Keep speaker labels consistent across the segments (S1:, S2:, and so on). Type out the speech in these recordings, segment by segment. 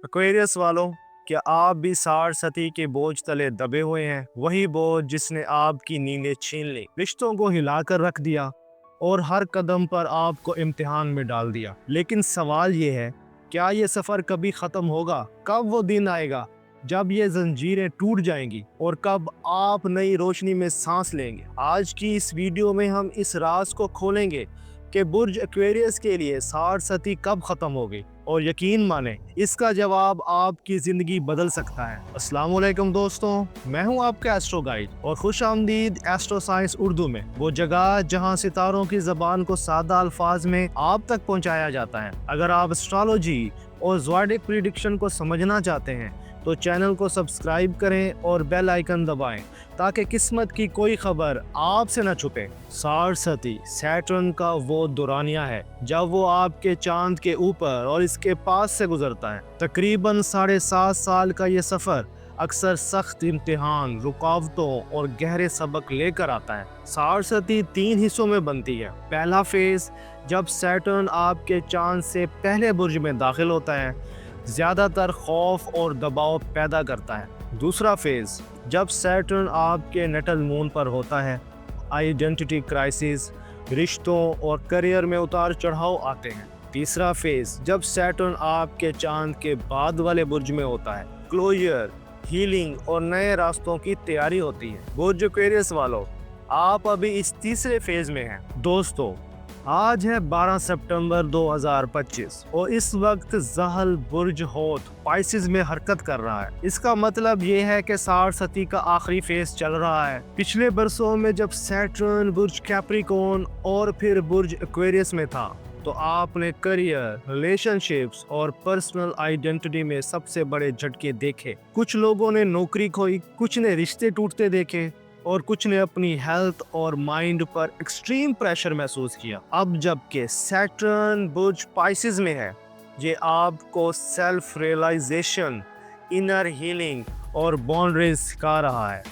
S1: Aquarius वालों, क्या आप भी सारसती के बोझ तले दबे हुए हैं? वही बोझ जिसने आपकी नींदें छीन ली, रिश्तों को हिलाकर रख दिया और हर कदम पर आपको इम्तिहान में डाल दिया। लेकिन सवाल ये है, क्या ये सफ़र कभी ख़त्म होगा? कब वो दिन आएगा जब ये जंजीरें टूट जाएंगी और कब आप नई रोशनी में सांस लेंगे? आज की इस वीडियो में हम इस राज को खोलेंगे कि बुर्ज एक्वेरियस के लिए सारसती कब ख़त्म होगी, और यकीन माने इसका जवाब आपकी ज़िंदगी बदल सकता है। अस्सलाम वालेकुम दोस्तों, मैं हूं आपका एस्ट्रो गाइड और खुश आमदीद एस्ट्रो साइंस उर्दू में, वो जगह जहां सितारों की ज़बान को सादा अल्फाज में आप तक पहुंचाया जाता है। अगर आप एस्ट्रोलॉजी और ज़ोडिक प्रिडिक्शन को समझना चाहते हैं तो चैनल को सब्सक्राइब करें और बेल आइकन दबाएं ताकि किस्मत की कोई खबर आपसे न छुपे। सारसती सैटर्न का वो दौरानिया है जब वो आपके चांद के ऊपर और इसके पास से गुजरता है। तकरीबन 7.5 साल का ये सफ़र अक्सर सख्त इम्तिहान, रुकावटों और गहरे सबक लेकर आता है। सारसती 3 हिस्सों में बनती है। पहला फेज, जब सैटर्न आपके चांद से पहले बुर्ज में दाखिल होता है, ज़्यादातर खौफ और दबाव पैदा करता है। दूसरा फेज, जब सैटर्न आपके नेटल मून पर होता है, आइडेंटिटी क्राइसिस, रिश्तों और करियर में उतार चढ़ाव आते हैं। तीसरा फेज, जब सैटर्न आपके चांद के बाद वाले बुर्ज में होता है, क्लोजर, हीलिंग और नए रास्तों की तैयारी होती है। बुर्ज एक्वेरियस वालों, आप अभी इस तीसरे फेज में हैं। दोस्तों, आज है 12 सितंबर 2025 और इस वक्त ज़हल बुर्ज होत पाइसिस में हरकत कर रहा है। इसका मतलब ये है कि सारसती का आखिरी फेज चल रहा है। पिछले बरसों में जब सैटर्न बुर्ज कैप्रिकॉर्न और फिर बुर्ज एक्वेरियस में था, तो आपने करियर, रिलेशनशिप्स और पर्सनल आइडेंटिटी में सबसे बड़े झटके देखे। कुछ लोगों ने नौकरी खोई, कुछ ने रिश्ते टूटते देखे और कुछ ने अपनी हेल्थ और माइंड पर एक्सट्रीम प्रेशर महसूस किया। अब जबकि सैटर्न बुर्ज पाइसिस में है, ये आपको सेल्फ रियलाइजेशन, इनर हीलिंग और बाउंड्रीज सिखा रहा है।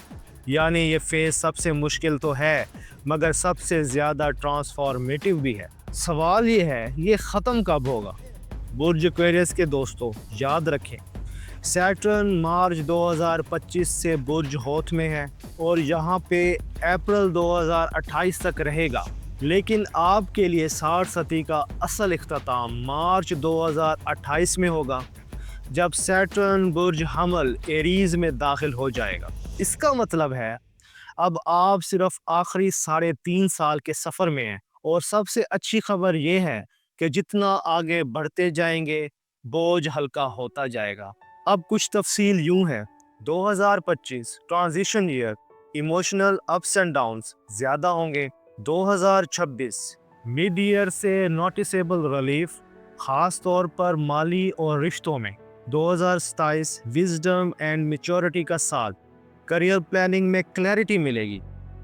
S1: यानी ये फेज सबसे मुश्किल तो है, मगर सबसे ज़्यादा ट्रांसफॉर्मेटिव भी है। सवाल ये है, ये ख़त्म कब होगा? बुर्ज एक्वेरियस के दोस्तों, याद रखें, सैटर्न मार्च 2025 से बुर्ज होत में है और यहाँ पे अप्रैल 2028 तक रहेगा। लेकिन आपके लिए सारसती का असल इख्तिताम मार्च 2028 में होगा, जब सैटर्न बुर्ज हमल एरीज में दाखिल हो जाएगा। इसका मतलब है अब आप सिर्फ आखिरी 3.5 साल के सफ़र में हैं। और सबसे अच्छी खबर ये है कि जितना आगे बढ़ते जाएंगे, बोझ हल्का होता जाएगा। अब कुछ तफसील यूं है, 2025 transition year, emotional ups and downs ज़्यादा होंगे। 2026 मिड ईयर से नोटिसेबल रिलीफ, ख़ास तौर पर माली और रिश्तों में। 2027 विजडम एंड मैच्योरिटी का साल, करियर प्लानिंग में क्लैरिटी मिलेगी।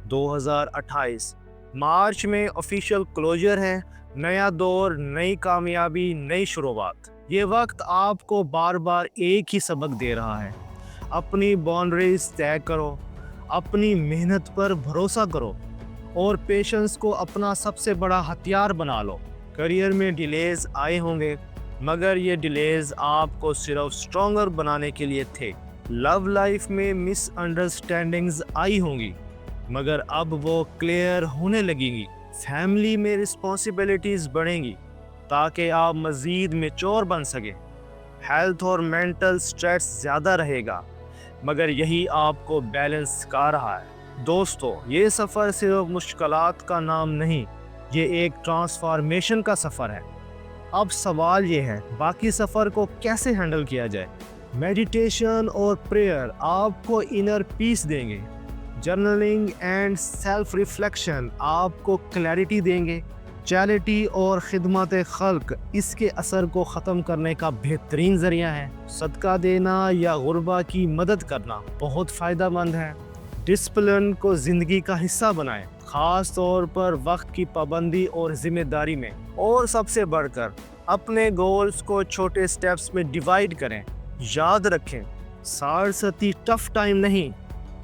S1: 2028 मार्च में ऑफिशियल क्लोजर है, नया दौर, नई कामयाबी, नई शुरुआत। ये वक्त आपको बार बार एक ही सबक दे रहा है, अपनी बाउंड्रीज तय करो, अपनी मेहनत पर भरोसा करो और पेशेंस को अपना सबसे बड़ा हथियार बना लो। करियर में डिलेज आए होंगे, मगर ये डिलेज आपको सिर्फ स्ट्रॉन्गर बनाने के लिए थे। लव लाइफ में मिसअंडरस्टैंडिंग्स आई होंगी, मगर अब वो क्लियर होने लगेंगी। फैमिली में रिस्पॉन्सिबिलिटीज़ बढ़ेंगी ताकि आप मज़ीद मैच्योर बन सकें। हेल्थ और मेंटल स्ट्रेस ज़्यादा रहेगा, मगर यही आपको बैलेंस सिखा रहा है। दोस्तों, ये सफ़र सिर्फ मुश्किलात का नाम नहीं, ये एक ट्रांसफॉर्मेशन का सफ़र है। अब सवाल ये है, बाकी सफ़र को कैसे हैंडल किया जाए? मेडिटेशन और प्रेयर आपको इनर पीस देंगे। जर्नलिंग एंड सेल्फ रिफ्लेक्शन आपको क्लैरिटी देंगे। चैरिटी और खिदमत खल्क इसके असर को ख़त्म करने का बेहतरीन ज़रिया है। सदका देना या गुरबा की मदद करना बहुत फ़ायदेमंद है। डिसिप्लिन को ज़िंदगी का हिस्सा बनाएं, ख़ास तौर पर वक्त की पाबंदी और ज़िम्मेदारी में। और सबसे बढ़कर अपने गोल्स को छोटे स्टेप्स में डिवाइड करें। याद रखें, सारसती टफ टाइम नहीं,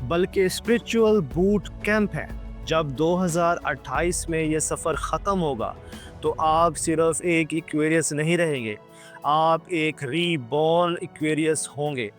S1: बल्कि स्पिरिचुअल बूट कैंप है। जब 2028 में ये सफ़र ख़त्म होगा तो आप सिर्फ एक एक्वेरियस नहीं रहेंगे, آپ ایک ری بورن ایکویریس ہوں گے،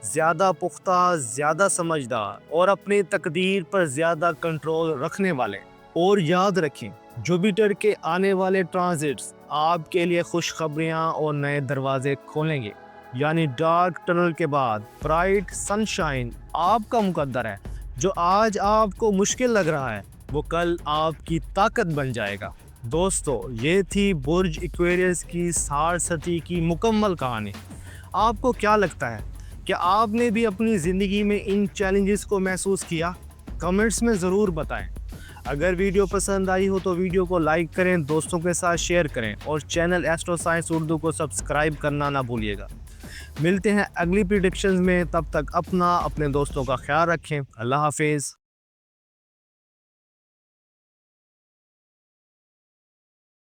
S1: زیادہ پختہ، زیادہ سمجھدار اور اپنی تقدیر پر زیادہ کنٹرول رکھنے والے۔ اور یاد رکھیں، جوپیٹر کے آنے والے ٹرانزٹس آپ کے لیے خوشخبریاں اور نئے دروازے کھولیں گے، یعنی ڈارک ٹنل کے بعد برائٹ سن شائن آپ کا مقدر ہے۔ جو آج آپ کو مشکل لگ رہا ہے وہ کل آپ کی طاقت بن جائے گا۔ دوستو، یہ تھی برج ایکویریس کی 60 سطح کی مکمل کہانی۔ آپ کو کیا لگتا ہے کہ آپ نے بھی اپنی زندگی میں ان چیلنجز کو محسوس کیا؟ کمنٹس میں ضرور بتائیں۔ اگر ویڈیو پسند آئی ہو تو ویڈیو کو لائک کریں، دوستوں کے ساتھ شیئر کریں اور چینل ایسٹرو سائنس اردو کو سبسکرائب کرنا نہ بھولیے گا۔ ملتے ہیں اگلی پریڈکشنز میں، تب تک اپنے دوستوں کا خیال رکھیں۔ اللہ حافظ۔